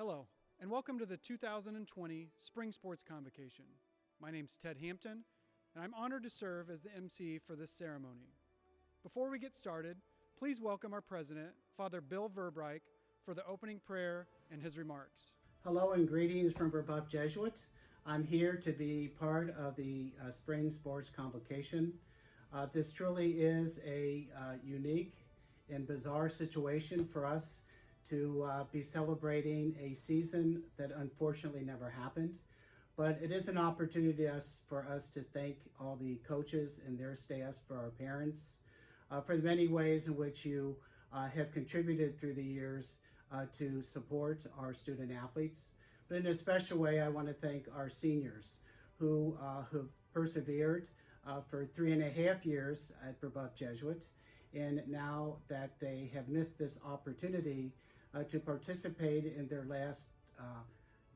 Hello, and welcome to the 2020 Spring Sports Convocation. My name's Ted Hampton, and I'm honored to serve as the MC for this ceremony. Before we get started, please welcome our president, Father Bill Verbeek, for the opening prayer and his remarks. Hello and greetings from Rebuff Jesuit. I'm here to be part of the Spring Sports Convocation. This truly is a unique and bizarre situation for us to be celebrating a season that unfortunately never happened. But it is an opportunity for us to thank all the coaches and their staffs, for our parents, for the many ways in which you have contributed through the years to support our student athletes. But in a special way, I want to thank our seniors who have persevered for 3.5 years at Rebuff Jesuit. And now that they have missed this opportunity to participate in their last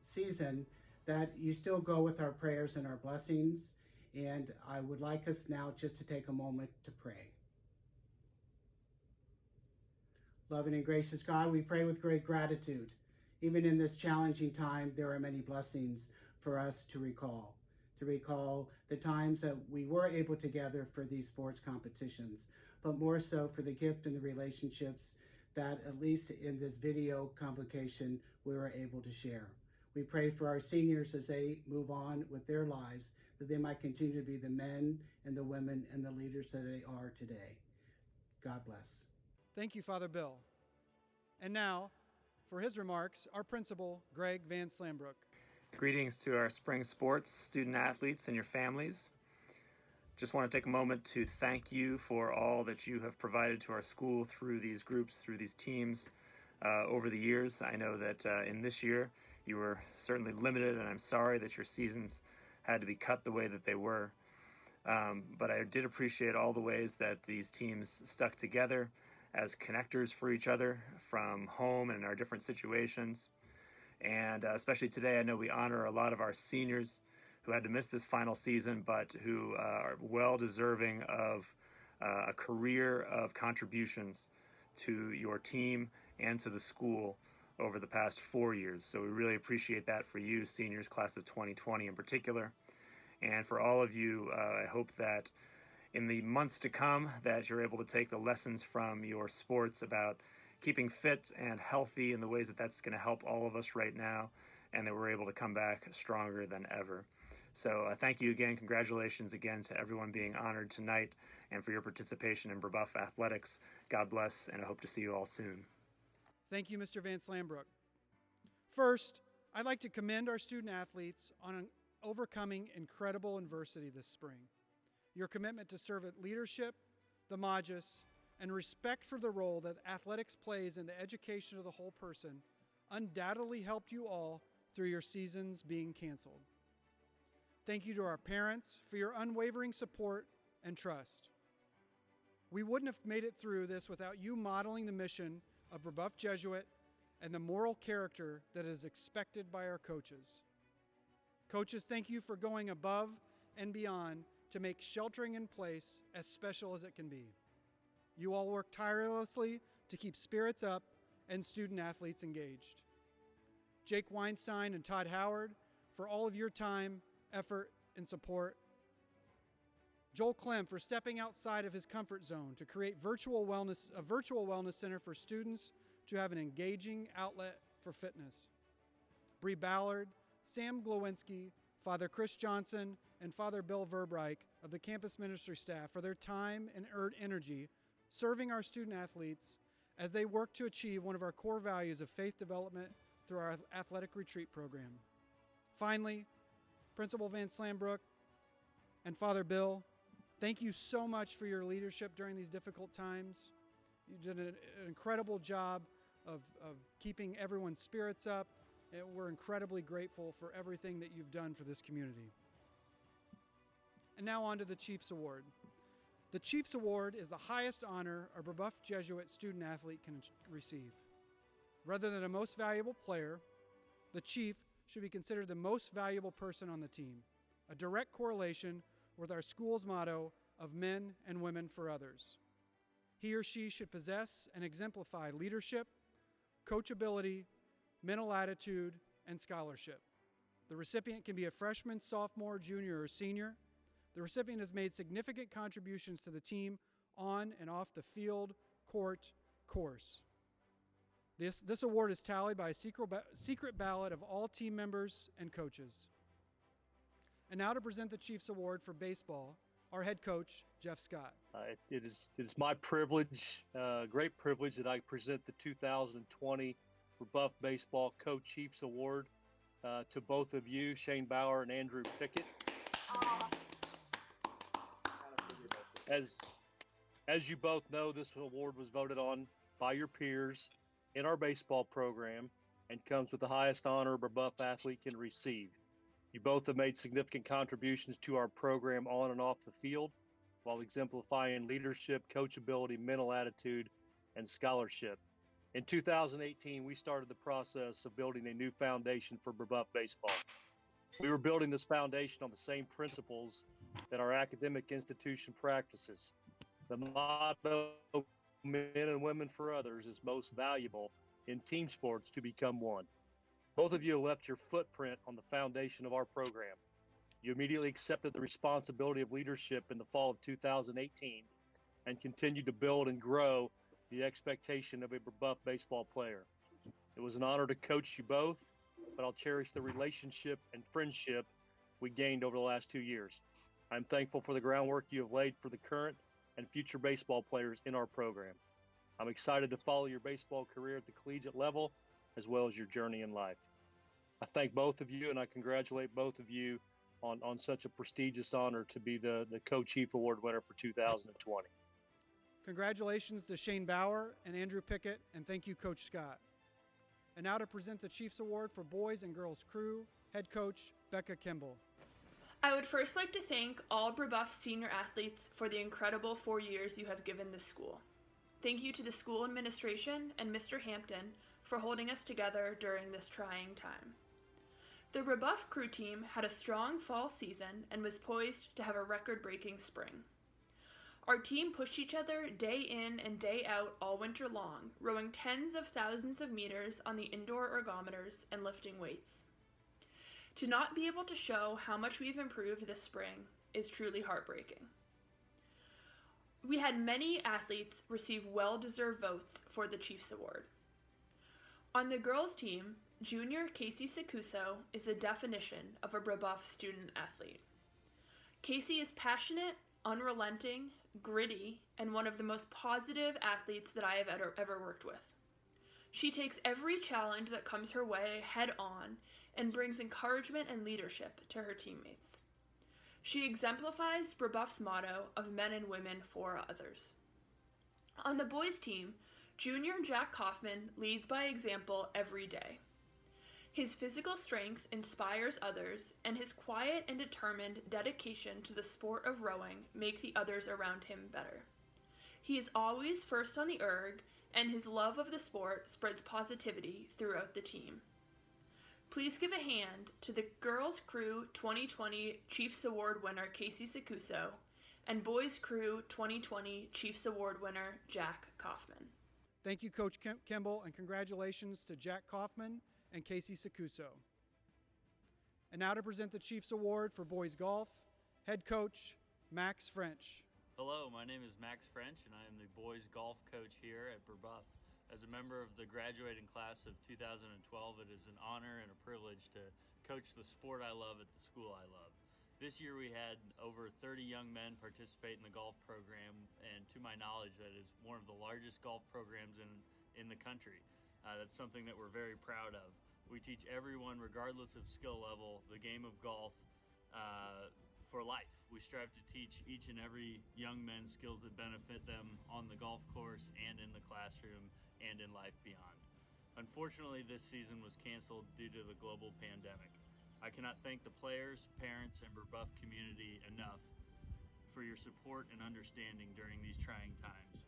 season, that you still go with our prayers and our blessings. And I would like us now just to take a moment to pray. Loving and gracious God, we pray with great gratitude. Even in this challenging time, there are many blessings for us to recall the times that we were able to gather for these sports competitions, but more so for the gift and the relationships that, at least in this video convocation, we were able to share. We pray for our seniors as they move on with their lives, that they might continue to be the men and the women and the leaders that they are today. God bless. Thank you, Father Bill. And now, for his remarks, our principal, Greg Van Slambrook. Greetings to our spring sports student athletes and your families. Just want to take a moment to thank you for all that you have provided to our school through these groups, through these teams over the years. I know that in this year you were certainly limited, and I'm sorry that your seasons had to be cut the way that they were. But I did appreciate all the ways that these teams stuck together as connectors for each other from home and in our different situations. And especially today, I know we honor a lot of our seniors who had to miss this final season, but who are well deserving of a career of contributions to your team and to the school over the past 4 years. So we really appreciate that for you, seniors, class of 2020 in particular. And for all of you, I hope that in the months to come that you're able to take the lessons from your sports about keeping fit and healthy in the ways that that's going to help all of us right now, and that we're able to come back stronger than ever. So thank you again. Congratulations again to everyone being honored tonight and for your participation in Rebuff Athletics. God bless, and I hope to see you all soon. Thank you, Mr. Van Slambrook. First, I'd like to commend our student athletes on overcoming incredible adversity this spring. Your commitment to servant leadership, the Magis, and respect for the role that athletics plays in the education of the whole person undoubtedly helped you all through your seasons being canceled. Thank you to our parents for your unwavering support and trust. We wouldn't have made it through this without you modeling the mission of Rebuff Jesuit and the moral character that is expected by our coaches. Coaches, thank you for going above and beyond to make sheltering in place as special as it can be. You all work tirelessly to keep spirits up and student athletes engaged. Jake Weinstein and Todd Howard, for all of your time, effort, and support. Joel Clem for stepping outside of his comfort zone to create a virtual wellness center for students to have an engaging outlet for fitness. Bree Ballard, Sam Glowinski, Father Chris Johnson, and Father Bill Verbeek of the campus ministry staff for their time and energy serving our student athletes as they work to achieve one of our core values of faith development through our athletic retreat program. Finally, Principal Van Slambrook and Father Bill, thank you so much for your leadership during these difficult times. You did an incredible job of keeping everyone's spirits up, and we're incredibly grateful for everything that you've done for this community. And now on to the Chiefs Award. The Chiefs Award is the highest honor a Rebuff Jesuit student athlete can receive. Rather than a most valuable player, the Chief should be considered the most valuable person on the team, a direct correlation with our school's motto of men and women for others. He or she should possess and exemplify leadership, coachability, mental attitude, and scholarship. The recipient can be a freshman, sophomore, junior, or senior. The recipient has made significant contributions to the team on and off the field, court, course. This award is tallied by a secret ballot of all team members and coaches. And now to present the Chiefs Award for baseball, our head coach, Jeff Scott. It is my privilege, great privilege, that I present the 2020 Rebuff Baseball Co-Chiefs Award to both of you, Shane Bauer and Andrew Pickett. As you both know, this award was voted on by your peers in our baseball program and comes with the highest honor a Rebuff athlete can receive. You both have made significant contributions to our program on and off the field while exemplifying leadership, coachability, mental attitude, and scholarship. In 2018, we started the process of building a new foundation for Rebuff baseball. We were building this foundation on the same principles that our academic institution practices. The motto, men and women for others, is most valuable in team sports to become one. Both of you have left your footprint on the foundation of our program. You immediately accepted the responsibility of leadership in the fall of 2018 and continued to build and grow the expectation of a Rebuff baseball player. It was an honor to coach you both, but I'll cherish the relationship and friendship we gained over the last 2 years. I'm thankful for the groundwork you have laid for the current and future baseball players in our program. I'm excited to follow your baseball career at the collegiate level, as well as your journey in life. I thank both of you, and I congratulate both of you on such a prestigious honor to be the Co-Chief Award winner for 2020. Congratulations to Shane Bauer and Andrew Pickett, and thank you, Coach Scott. And now to present the Chiefs Award for Boys and Girls Crew, head coach Becca Kimball. I would first like to thank all Rebuff senior athletes for the incredible 4 years you have given this school. Thank you to the school administration and Mr. Hampton for holding us together during this trying time. The Rebuff crew team had a strong fall season and was poised to have a record-breaking spring. Our team pushed each other day in and day out all winter long, rowing tens of thousands of meters on the indoor ergometers and lifting weights. To not be able to show how much we've improved this spring is truly heartbreaking. We had many athletes receive well-deserved votes for the Chiefs Award. On the girls' team, junior Casey Sakuso is the definition of a Rebuff student athlete. Casey is passionate, unrelenting, gritty, and one of the most positive athletes that I have ever worked with. She takes every challenge that comes her way head on and brings encouragement and leadership to her teammates. She exemplifies Rebuff's motto of men and women for others. On the boys' team, junior Jack Kaufman leads by example every day. His physical strength inspires others, and his quiet and determined dedication to the sport of rowing make the others around him better. He is always first on the erg, and his love of the sport spreads positivity throughout the team. Please give a hand to the Girls Crew 2020 Chiefs Award winner Casey Sakuso and Boys Crew 2020 Chiefs Award winner Jack Kaufman. Thank you, Coach Kimball, and congratulations to Jack Kaufman and Casey Sakuso. And now to present the Chiefs Award for Boys Golf, head coach Max French. Hello, my name is Max French, and I am the boys golf coach here at Rebuff. As a member of the graduating class of 2012, it is an honor and a privilege to coach the sport I love at the school I love. This year we had over 30 young men participate in the golf program, and to my knowledge, that is one of the largest golf programs in the country. That's something that we're very proud of. We teach everyone, regardless of skill level, the game of golf for life. We strive to teach each and every young man skills that benefit them on the golf course and in the classroom and in life beyond. Unfortunately, this season was canceled due to the global pandemic. I cannot thank the players, parents, and Rebuff community enough for your support and understanding during these trying times.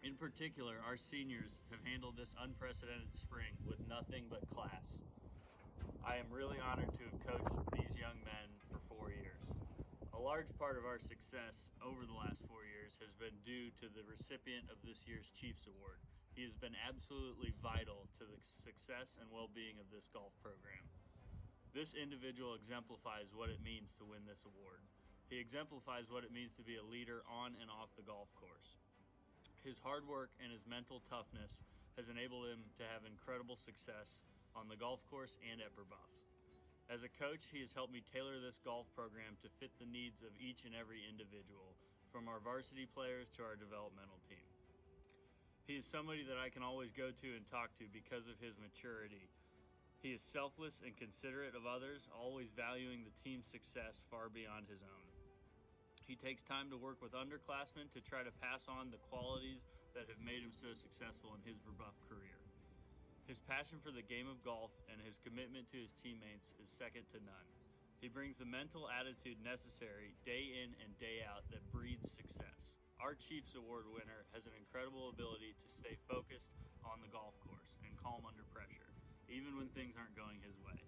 In particular, our seniors have handled this unprecedented spring with nothing but class. I am really honored to have coached these young men for 4 years. A large part of our success over the last 4 years has been due to the recipient of this year's Chiefs Award, He has been absolutely vital to the success and well-being of this golf program. This individual exemplifies what it means to win this award. He exemplifies what it means to be a leader on and off the golf course. His hard work and his mental toughness has enabled him to have incredible success on the golf course and at Brebeuf. As a coach, he has helped me tailor this golf program to fit the needs of each and every individual, from our varsity players to our developmental team. He is somebody that I can always go to and talk to because of his maturity. He is selfless and considerate of others, always valuing the team's success far beyond his own. He takes time to work with underclassmen to try to pass on the qualities that have made him so successful in his Brebeuf career. His passion for the game of golf and his commitment to his teammates is second to none. He brings the mental attitude necessary day in and day out that breeds success. Our Chiefs Award winner has an incredible ability to stay focused on the golf course and calm under pressure, even when things aren't going his way.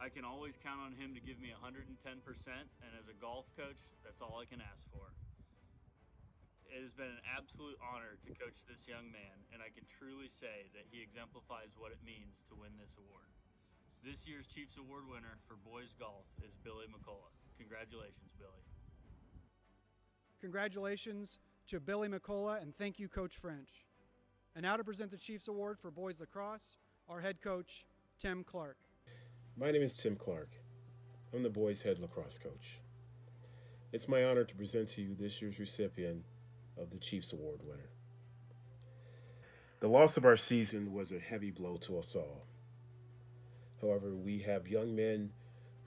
I can always count on him to give me 110%, and as a golf coach, that's all I can ask for. It has been an absolute honor to coach this young man, and I can truly say that he exemplifies what it means to win this award. This year's Chiefs Award winner for boys golf is Billy McCullough. Congratulations, Billy. Congratulations to Billy McCullough, and thank you, Coach French. And now to present the Chiefs Award for boys lacrosse, our head coach, Tim Clark. My name is Tim Clark. I'm the boys' head lacrosse coach. It's my honor to present to you this year's recipient of the Chiefs Award winner. The loss of our season was a heavy blow to us all. However, we have young men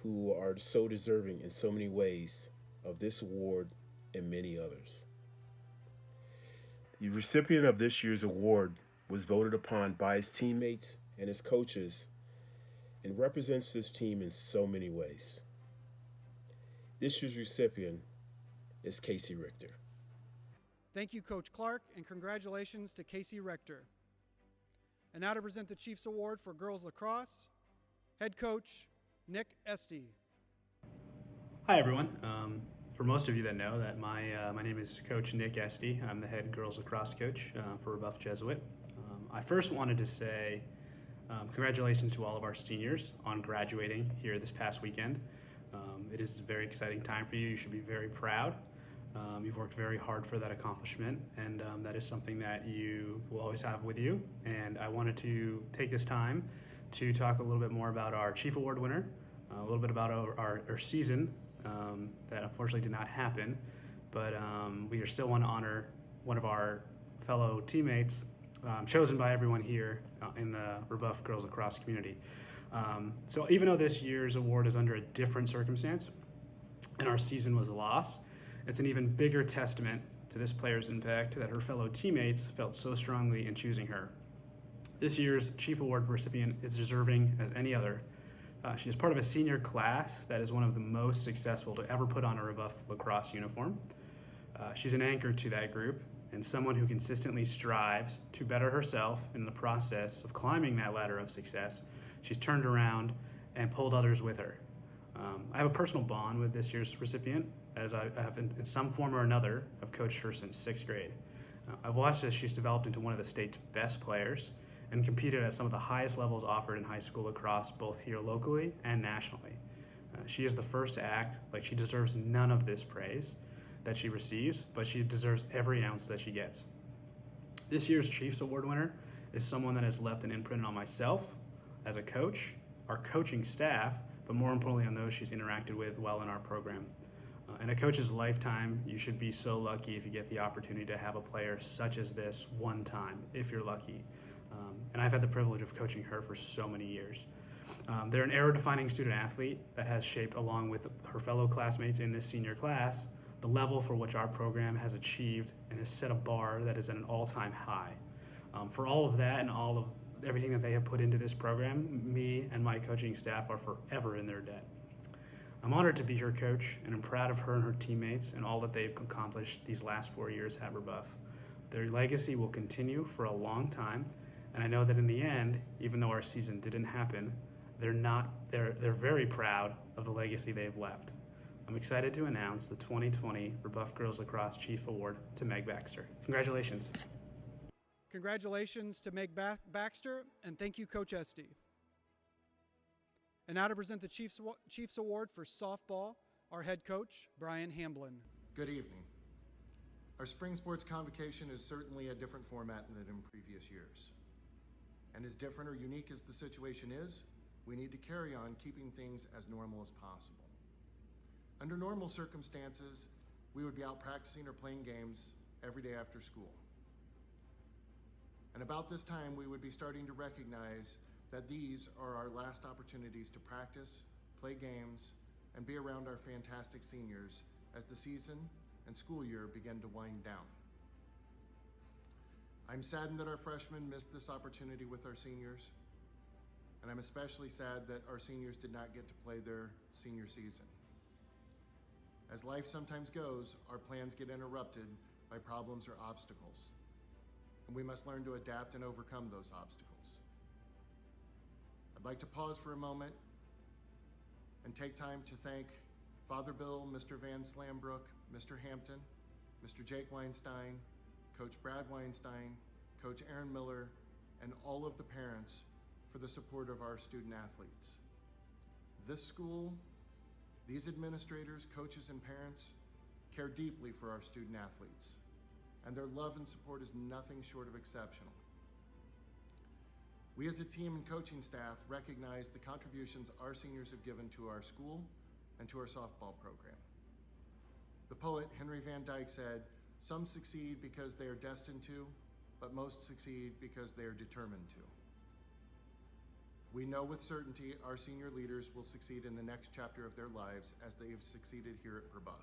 who are so deserving in so many ways of this award and many others. The recipient of this year's award was voted upon by his teammates and his coaches and represents this team in so many ways. This year's recipient is Casey Richter. Thank you, Coach Clark, and congratulations to Casey Richter. And now to present the Chiefs Award for girls lacrosse, head coach, Nick Estee. Hi, everyone. For most of you that know that my name is Coach Nick Estee. I'm the head girls lacrosse coach for Brebeuf Jesuit. I first wanted to say congratulations to all of our seniors on graduating here this past weekend. It is a very exciting time for you. You should be very proud. You've worked very hard for that accomplishment, and that is something that you will always have with you. And I wanted to take this time to talk a little bit more about our Chief Award winner, a little bit about our season that unfortunately did not happen, but we still want to honor one of our fellow teammates chosen by everyone here in the Brebeuf girls lacrosse community. So even though this year's award is under a different circumstance and our season was a loss, it's an even bigger testament to this player's impact that her fellow teammates felt so strongly in choosing her. This year's Chief Award recipient is deserving as any other. She is part of a senior class that is one of the most successful to ever put on a Brebeuf lacrosse uniform. She's an anchor to that group and someone who consistently strives to better herself in the process of climbing that ladder of success. She's turned around and pulled others with her. I have a personal bond with this year's recipient, as I have in some form or another. I've coached her since 6th grade. I've watched as she's developed into one of the state's best players and competed at some of the highest levels offered in high school lacrosse, both here locally and nationally. She is the first to act like she deserves none of this praise that she receives, but she deserves every ounce that she gets. This year's Chiefs Award winner is someone that has left an imprint on myself as a coach, our coaching staff, but more importantly on those she's interacted with while in our program. In a coach's lifetime, you should be so lucky if you get the opportunity to have a player such as this one time, if you're lucky. And I've had the privilege of coaching her for so many years. They're an era-defining student athlete that has shaped, along with her fellow classmates in this senior class, the level for which our program has achieved and has set a bar that is at an all-time high. For all of that and all of everything that they have put into this program, me and my coaching staff are forever in their debt. I'm honored to be her coach, and I'm proud of her and her teammates and all that they've accomplished these last 4 years at Brebeuf. Their legacy will continue for a long time, and I know that in the end, even though our season didn't happen, they're very proud of the legacy they've left. I'm excited to announce the 2020 Brebeuf Girls Lacrosse Chief Award to Meg Baxter. Congratulations. Congratulations to Meg Baxter, and thank you, Coach Esty. And now to present the Chiefs Award for softball, our head coach, Brian Hamblin. Good evening. Our spring sports convocation is certainly a different format than in previous years. And as different or unique as the situation is, we need to carry on keeping things as normal as possible. Under normal circumstances, we would be out practicing or playing games every day after school. And about this time, we would be starting to recognize that these are our last opportunities to practice, play games, and be around our fantastic seniors as the season and school year begin to wind down. I'm saddened that our freshmen missed this opportunity with our seniors, and I'm especially sad that our seniors did not get to play their senior season. As life sometimes goes, our plans get interrupted by problems or obstacles, and we must learn to adapt and overcome those obstacles. I'd like to pause for a moment and take time to thank Father Bill, Mr. Van Slambrook, Mr. Hampton, Mr. Jake Weinstein, Coach Brad Weinstein, Coach Aaron Miller, and all of the parents for the support of our student athletes. This school, these administrators, coaches, and parents care deeply for our student athletes, and their love and support is nothing short of exceptional. We as a team and coaching staff recognize the contributions our seniors have given to our school and to our softball program. The poet Henry Van Dyke said, "Some succeed because they are destined to, but most succeed because they are determined to." We know with certainty our senior leaders will succeed in the next chapter of their lives as they have succeeded here at Brebeuf.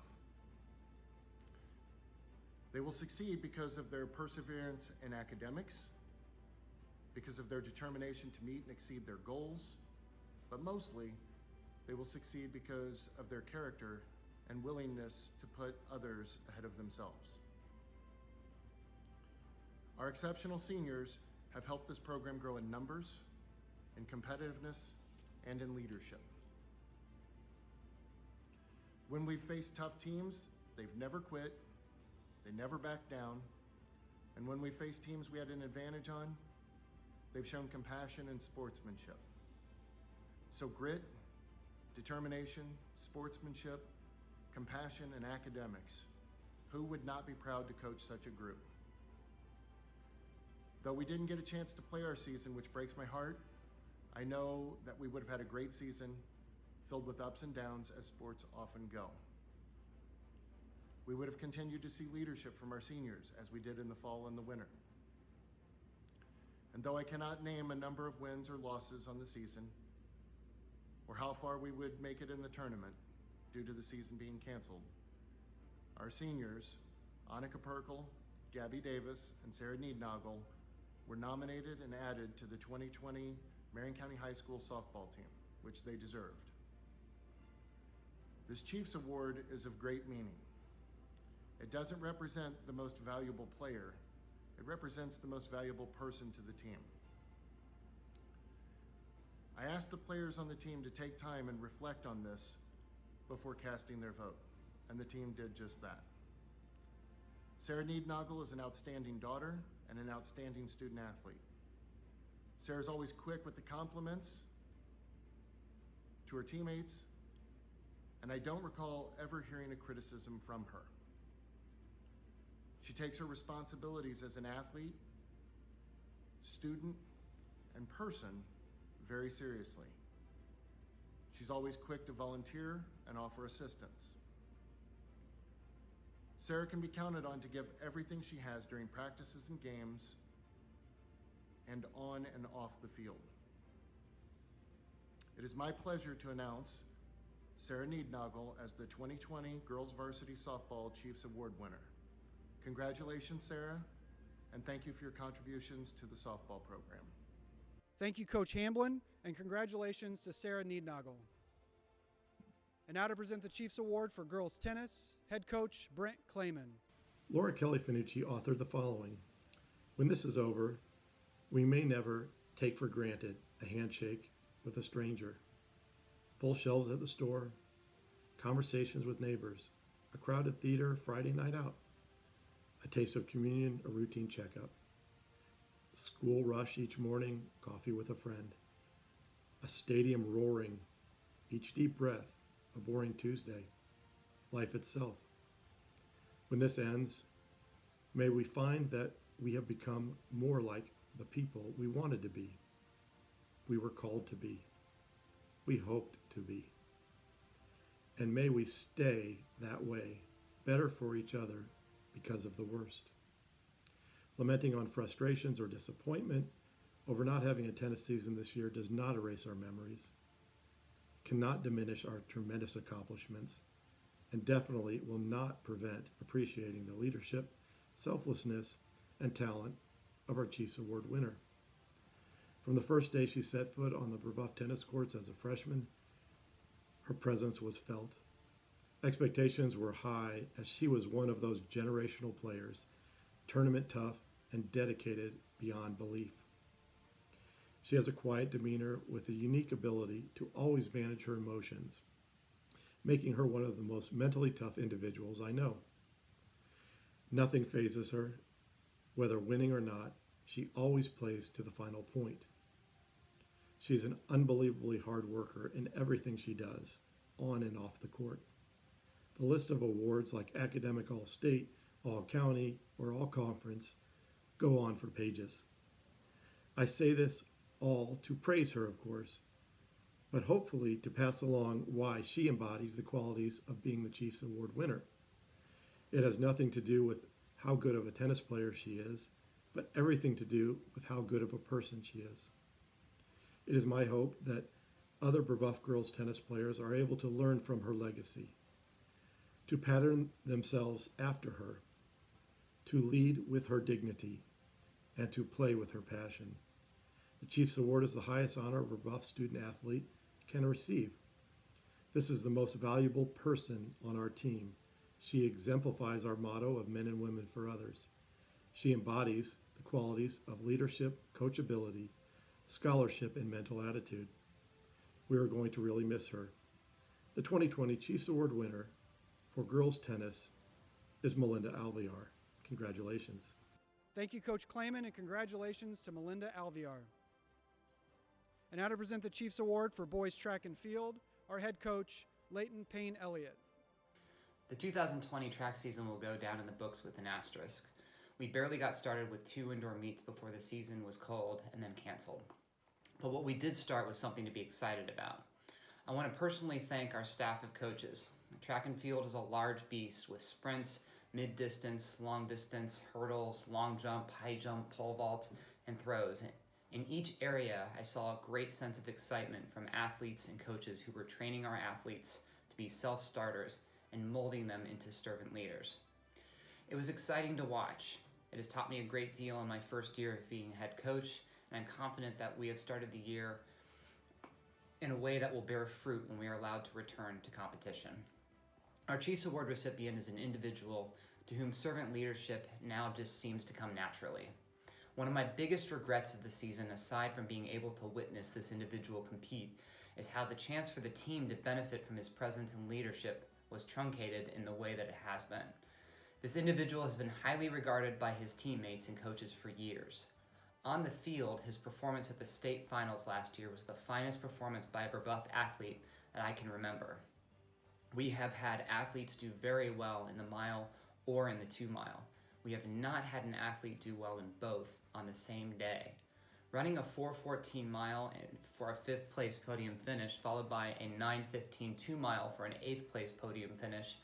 They will succeed because of their perseverance in academics, because of their determination to meet and exceed their goals, but mostly they will succeed because of their character and willingness to put others ahead of themselves. Our exceptional seniors have helped this program grow in numbers, in competitiveness, and in leadership. When we've faced tough teams, they've never quit, they never backed down, and when we faced teams we had an advantage on, they've shown compassion and sportsmanship. So grit, determination, sportsmanship, compassion, and academics. Who would not be proud to coach such a group? Though we didn't get a chance to play our season, which breaks my heart, I know that we would have had a great season filled with ups and downs as sports often go. We would have continued to see leadership from our seniors as we did in the fall and the winter. And though I cannot name a number of wins or losses on the season, or how far we would make it in the tournament due to the season being canceled, our seniors, Annika Perkel, Gabby Davis, and Sara Naugle, were nominated and added to the 2020 Marion County High School softball team, which they deserved. This Chiefs Award is of great meaning. It doesn't represent the most valuable player, it represents the most valuable person to the team. I asked the players on the team to take time and reflect on this before casting their vote, and the team did just that. Sara Naugle is an outstanding daughter and an outstanding student athlete. Sara's always quick with the compliments to her teammates, and I don't recall ever hearing a criticism from her. She takes her responsibilities as an athlete, student, and person very seriously. She's always quick to volunteer and offer assistance. Sara can be counted on to give everything she has during practices and games and on and off the field. It is my pleasure to announce Sara Naugle as the 2020 Girls Varsity Softball Chiefs Award winner. Congratulations, Sara, and thank you for your contributions to the softball program. Thank you, Coach Hamblin, and congratulations to Sara Naugle. And now to present the Chiefs Award for Girls Tennis, head coach Brent Clayman. Laura Kelly Finucci authored the following: "When this is over, we may never take for granted a handshake with a stranger. Full shelves at the store, conversations with neighbors, a crowded theater Friday night out, a taste of communion, a routine checkup. school rush each morning, coffee with a friend. A stadium roaring, each deep breath, a boring Tuesday, life itself. When this ends, may we find that we have become more like the people we wanted to be, we were called to be, we hoped to be. And may we stay that way, better for each other because of the worst. Lamenting on frustrations or disappointment over not having a tennis season this year does not erase our memories, cannot diminish our tremendous accomplishments, and definitely will not prevent appreciating the leadership, selflessness, and talent of our Chiefs Award winner. From the first day she set foot on the Brebeuf tennis courts as a freshman, her presence was felt. Expectations were high as she was one of those generational players, tournament tough and dedicated beyond belief. She has a quiet demeanor with a unique ability to always manage her emotions, making her one of the most mentally tough individuals I know. Nothing phases her. Whether winning or not, she always plays to the final point. She's an unbelievably hard worker in everything she does, on and off the court. The list of awards like Academic All-State, All-County, or All-Conference go on for pages. I say this all to praise her, of course, but hopefully to pass along why she embodies the qualities of being the Chiefs Award winner. It has nothing to do with how good of a tennis player she is, but everything to do with how good of a person she is. It is my hope that other Brebeuf girls tennis players are able to learn from her legacy, to pattern themselves after her, to lead with her dignity, and to play with her passion. The Chiefs Award is the highest honor a Brebeuf student athlete can receive. This is the most valuable person on our team. She exemplifies our motto of men and women for others. She embodies the qualities of leadership, coachability, scholarship, and mental attitude. We are going to really miss her. The 2020 Chiefs Award winner for girls tennis is Melinda Alvear. Congratulations. Thank you, Coach Clayman, and congratulations to Melinda Alvear. And now to present the Chiefs Award for boys track and field, our head coach, Leighton Payne Elliott. The 2020 track season will go down in the books with an asterisk. We barely got started with 2 indoor meets before the season was called and then canceled. But what we did start was something to be excited about. I want to personally thank our staff of coaches. Track and field is a large beast with sprints, mid-distance, long distance, hurdles, long jump, high jump, pole vault, and throws. In each area, I saw a great sense of excitement from athletes and coaches who were training our athletes to be self-starters and molding them into servant leaders. It was exciting to watch. It has taught me a great deal in my first year of being head coach, and I'm confident that we have started the year in a way that will bear fruit when we are allowed to return to competition. Our Chiefs Award recipient is an individual to whom servant leadership now just seems to come naturally. One of my biggest regrets of the season, aside from being able to witness this individual compete, is how the chance for the team to benefit from his presence and leadership was truncated in the way that it has been. This individual has been highly regarded by his teammates and coaches for years. On the field, his performance at the state finals last year was the finest performance by a Brebeuf athlete that I can remember. We have had athletes do very well in the mile or in the 2 mile. We have not had an athlete do well in both on the same day. Running a 4:14 mile for a 5th place podium finish, followed by a 9:15 2 mile for an 8th place podium finish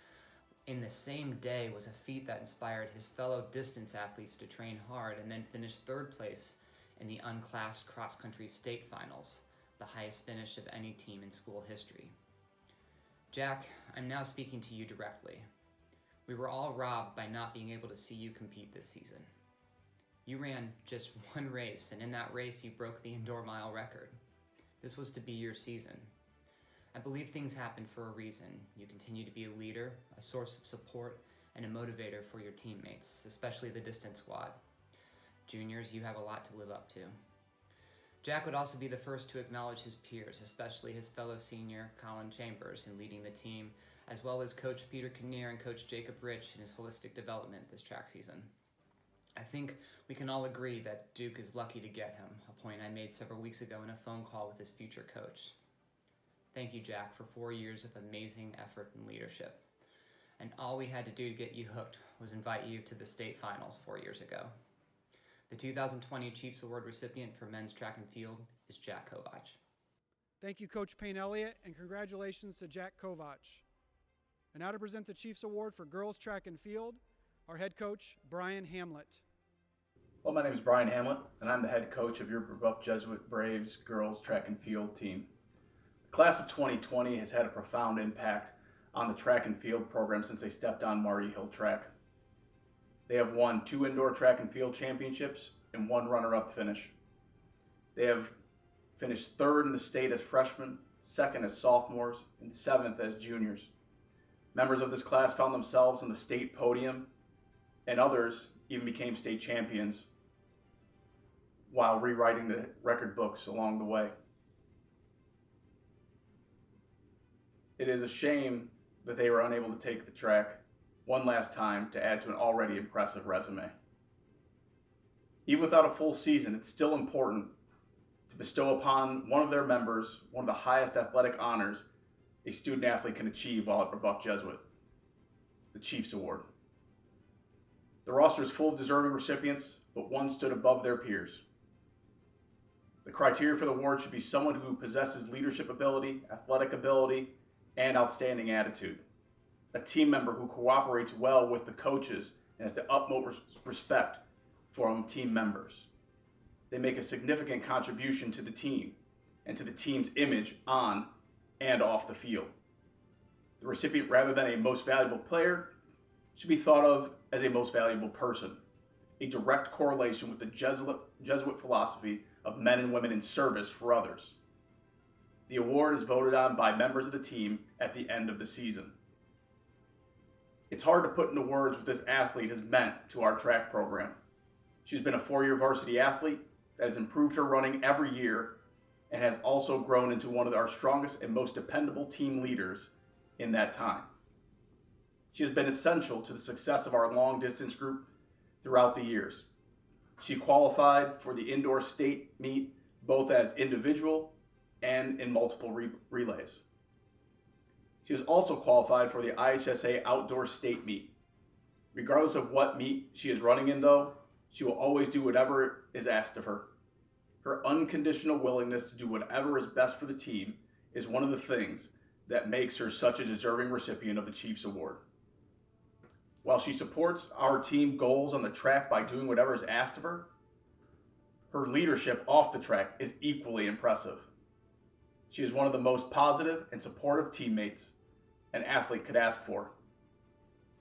in the same day was a feat that inspired his fellow distance athletes to train hard and then finish 3rd place in the unclassed cross-country state finals, the highest finish of any team in school history. Jack, I'm now speaking to you directly. We were all robbed by not being able to see you compete this season. You ran just 1 race, and in that race you broke the indoor mile record. This was to be your season. I believe things happen for a reason. You continue to be a leader, a source of support, and a motivator for your teammates, especially the distance squad. Juniors, you have a lot to live up to. Jack would also be the first to acknowledge his peers, especially his fellow senior, Colin Chambers, in leading the team, as well as Coach Peter Kinnear and Coach Jacob Rich in his holistic development this track season. I think we can all agree that Duke is lucky to get him, a point I made several weeks ago in a phone call with his future coach. Thank you, Jack, for 4 years of amazing effort and leadership. And all we had to do to get you hooked was invite you to the state finals 4 years ago. The 2020 Chiefs Award recipient for men's track and field is Jack Kovach. Thank you, Coach Payne Elliott, and congratulations to Jack Kovach. And now to present the Chiefs Award for girls track and field, our head coach, Brian Hamlet. Well, my name is Brian Hamlet, and I'm the head coach of your Rebuff Jesuit Braves girls track and field team. The class of 2020 has had a profound impact on the track and field program since they stepped on Marty Hill track. They have won 2 indoor track and field championships and 1 runner-up finish. They have finished 3rd in the state as freshmen, 2nd as sophomores, and 7th as juniors. Members of this class found themselves on the state podium, and others even became state champions while rewriting the record books along the way. It is a shame that they were unable to take the track one last time to add to an already impressive resume. Even without a full season, it's still important to bestow upon one of their members one of the highest athletic honors a student athlete can achieve while at Rebuff Jesuit, the Chiefs Award. The roster is full of deserving recipients, but one stood above their peers. The criteria for the award should be someone who possesses leadership ability, athletic ability, and outstanding attitude. A team member who cooperates well with the coaches and has the utmost respect for team members. They make a significant contribution to the team and to the team's image on and off the field. The recipient, rather than a most valuable player, should be thought of as a most valuable person, a direct correlation with the Jesuit philosophy of men and women in service for others. The award is voted on by members of the team at the end of the season. It's hard to put into words what this athlete has meant to our track program. She's been a 4-year varsity athlete that has improved her running every year and has also grown into one of our strongest and most dependable team leaders in that time. She has been essential to the success of our long distance group throughout the years. She qualified for the indoor state meet both as individual and in multiple relays. She has also qualified for the IHSA outdoor state meet. Regardless of what meet she is running in though, she will always do whatever is asked of her. Her unconditional willingness to do whatever is best for the team is one of the things that makes her such a deserving recipient of the Chiefs Award. While she supports our team goals on the track by doing whatever is asked of her, her leadership off the track is equally impressive. She is one of the most positive and supportive teammates an athlete could ask for.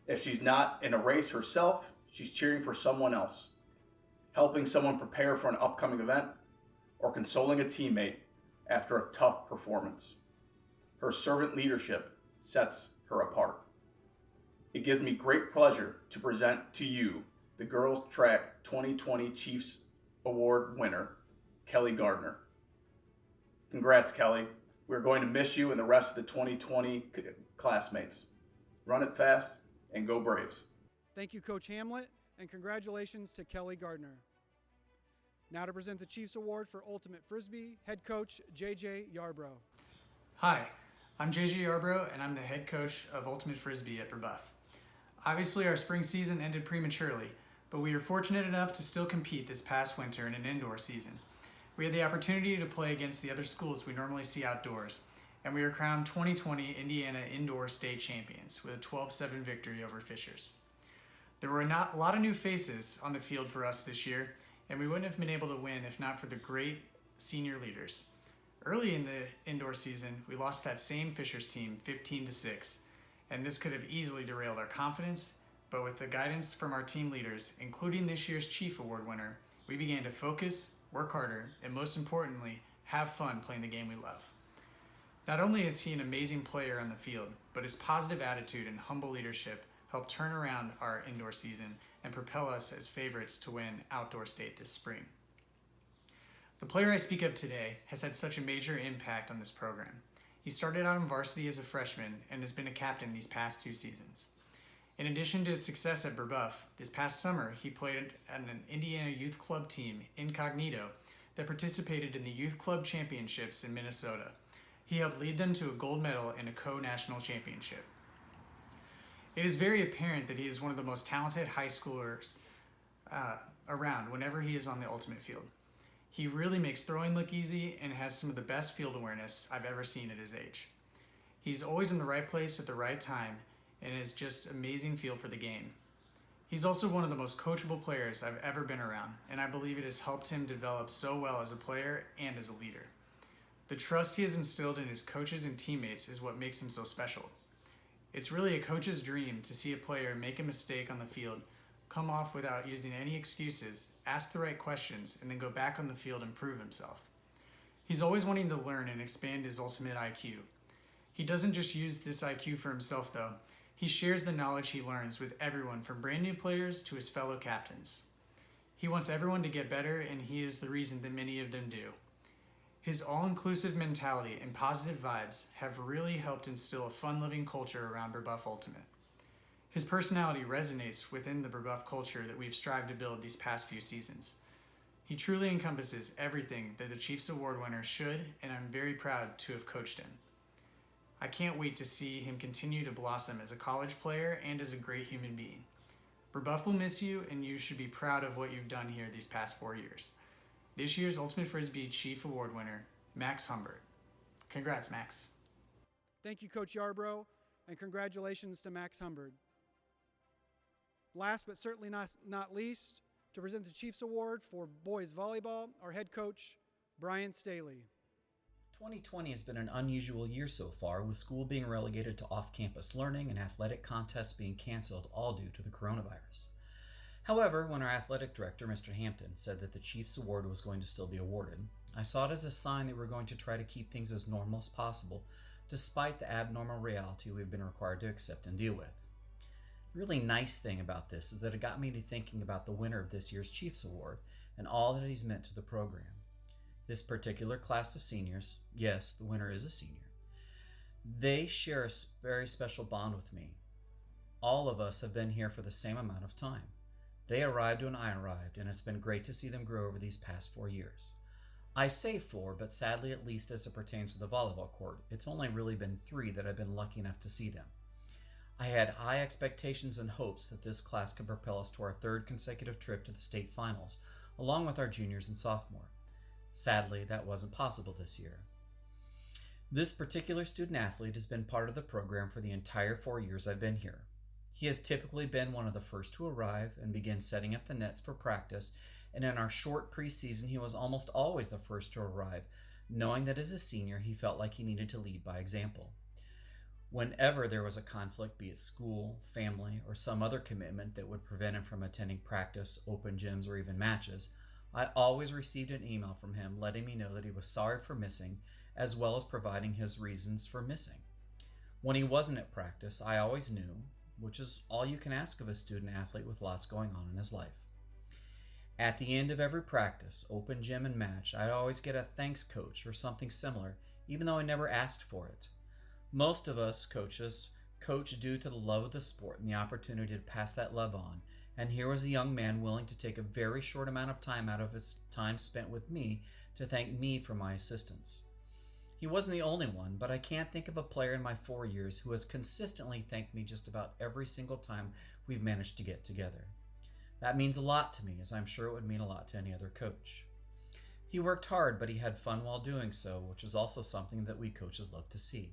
If she's not in a race herself, she's cheering for someone else, helping someone prepare for an upcoming event, or consoling a teammate after a tough performance. Her servant leadership sets her apart. It gives me great pleasure to present to you the Girls Track 2020 Chiefs Award winner, Kelly Gardner. Congrats, Kelly. We're going to miss you and the rest of the 2020 classmates. Run it fast and go Braves. Thank you, Coach Hamlet, and congratulations to Kelly Gardner. Now to present the Chiefs Award for Ultimate Frisbee, head coach JJ Yarbrough. Hi, I'm JJ Yarbrough, and I'm the head coach of Ultimate Frisbee at Rebuff. Obviously, our spring season ended prematurely, but we were fortunate enough to still compete this past winter in an indoor season. We had the opportunity to play against the other schools we normally see outdoors, and we were crowned 2020 Indiana Indoor State Champions with a 12-7 victory over Fishers. There were a lot of new faces on the field for us this year, and we wouldn't have been able to win if not for the great senior leaders. Early in the indoor season, we lost that same Fishers team 15-6, and this could have easily derailed our confidence, but with the guidance from our team leaders, including this year's Chief Award winner, we began to focus, work harder, and most importantly, have fun playing the game we love. Not only is he an amazing player on the field, but his positive attitude and humble leadership helped turn around our indoor season and propel us as favorites to win outdoor state this spring. The player I speak of today has had such a major impact on this program. He started out in varsity as a freshman and has been a captain these past 2 seasons. In addition to his success at Brebeuf, this past summer he played at an Indiana Youth Club team, Incognito, that participated in the Youth Club Championships in Minnesota. He helped lead them to a gold medal in a co-national championship. It is very apparent that he is one of the most talented high schoolers around whenever he is on the ultimate field. He really makes throwing look easy and has some of the best field awareness I've ever seen at his age. He's always in the right place at the right time and is just amazing feel for the game. He's also one of the most coachable players I've ever been around, and I believe it has helped him develop so well as a player and as a leader. The trust he has instilled in his coaches and teammates is what makes him so special. It's really a coach's dream to see a player make a mistake on the field, come off without using any excuses, ask the right questions, and then go back on the field and prove himself. He's always wanting to learn and expand his ultimate IQ. He doesn't just use this IQ for himself though. He shares the knowledge he learns with everyone from brand new players to his fellow captains. He wants everyone to get better, and he is the reason that many of them do. His all-inclusive mentality and positive vibes have really helped instill a fun-loving culture around Brebeuf Ultimate. His personality resonates within the Brebeuf culture that we've strived to build these past few seasons. He truly encompasses everything that the Chiefs Award winner should, and I'm very proud to have coached him. I can't wait to see him continue to blossom as a college player and as a great human being. Brebeuf will miss you, and you should be proud of what you've done here these past 4 years. This year's Ultimate Frisbee Chief Award winner, Max Humbert. Congrats, Max. Thank you, Coach Yarbrough, and congratulations to Max Humbert. Last but certainly not least, to present the Chiefs Award for boys volleyball, our head coach, Brian Staley. 2020 has been an unusual year so far, with school being relegated to off-campus learning and athletic contests being canceled, all due to the coronavirus. However, when our athletic director, Mr. Hampton, said that the Chiefs Award was going to still be awarded, I saw it as a sign that we're going to try to keep things as normal as possible, despite the abnormal reality we've been required to accept and deal with. The really nice thing about this is that it got me to thinking about the winner of this year's Chiefs Award and all that he's meant to the program. This particular class of seniors, yes, the winner is a senior, they share a very special bond with me. All of us have been here for the same amount of time. They arrived when I arrived, and it's been great to see them grow over these past 4 years. I say 4, but sadly, at least as it pertains to the volleyball court, it's only really been 3 that I've been lucky enough to see them. I had high expectations and hopes that this class could propel us to our 3rd consecutive trip to the state finals, along with our juniors and sophomore. Sadly, that wasn't possible this year. This particular student athlete has been part of the program for the entire 4 years I've been here. He has typically been one of the first to arrive and begin setting up the nets for practice, and in our short preseason he was almost always the first to arrive, knowing that as a senior he felt like he needed to lead by example. Whenever there was a conflict, be it school, family, or some other commitment that would prevent him from attending practice, open gyms, or even matches, I always received an email from him letting me know that he was sorry for missing, as well as providing his reasons for missing. When he wasn't at practice, I always knew, which is all you can ask of a student athlete with lots going on in his life. At the end of every practice, open gym and match, I'd always get a thanks coach or something similar, even though I never asked for it. Most of us coaches coach due to the love of the sport and the opportunity to pass that love on, and here was a young man willing to take a very short amount of time out of his time spent with me to thank me for my assistance. He wasn't the only one, but I can't think of a player in my 4 years who has consistently thanked me just about every single time we've managed to get together. That means a lot to me, as I'm sure it would mean a lot to any other coach. He worked hard, but he had fun while doing so, which is also something that we coaches love to see.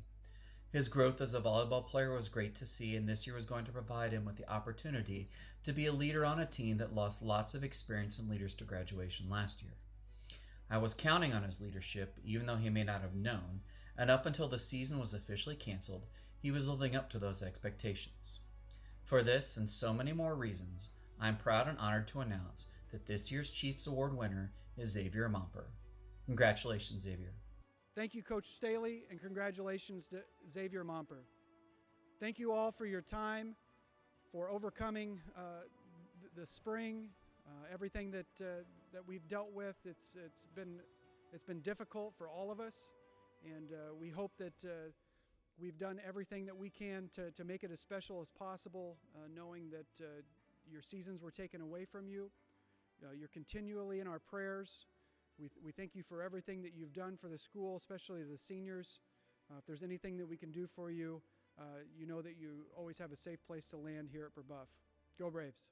His growth as a volleyball player was great to see, and this year was going to provide him with the opportunity to be a leader on a team that lost lots of experience and leaders to graduation last year. I was counting on his leadership, even though he may not have known, and up until the season was officially canceled, he was living up to those expectations. For this and so many more reasons, I'm proud and honored to announce that this year's Chiefs Award winner is Xavier Momper. Congratulations, Xavier. Thank you, Coach Staley, and congratulations to Xavier Momper. Thank you all for your time, for overcoming the spring, everything that we've dealt with. It's been difficult for all of us, and we hope that We've done everything that we can to make it as special as possible, knowing that your seasons were taken away from you. You're continually in our prayers. We thank you for everything that you've done for the school, especially the seniors. If there's anything that we can do for you, you know that you always have a safe place to land here at Brebeuf. Go Braves.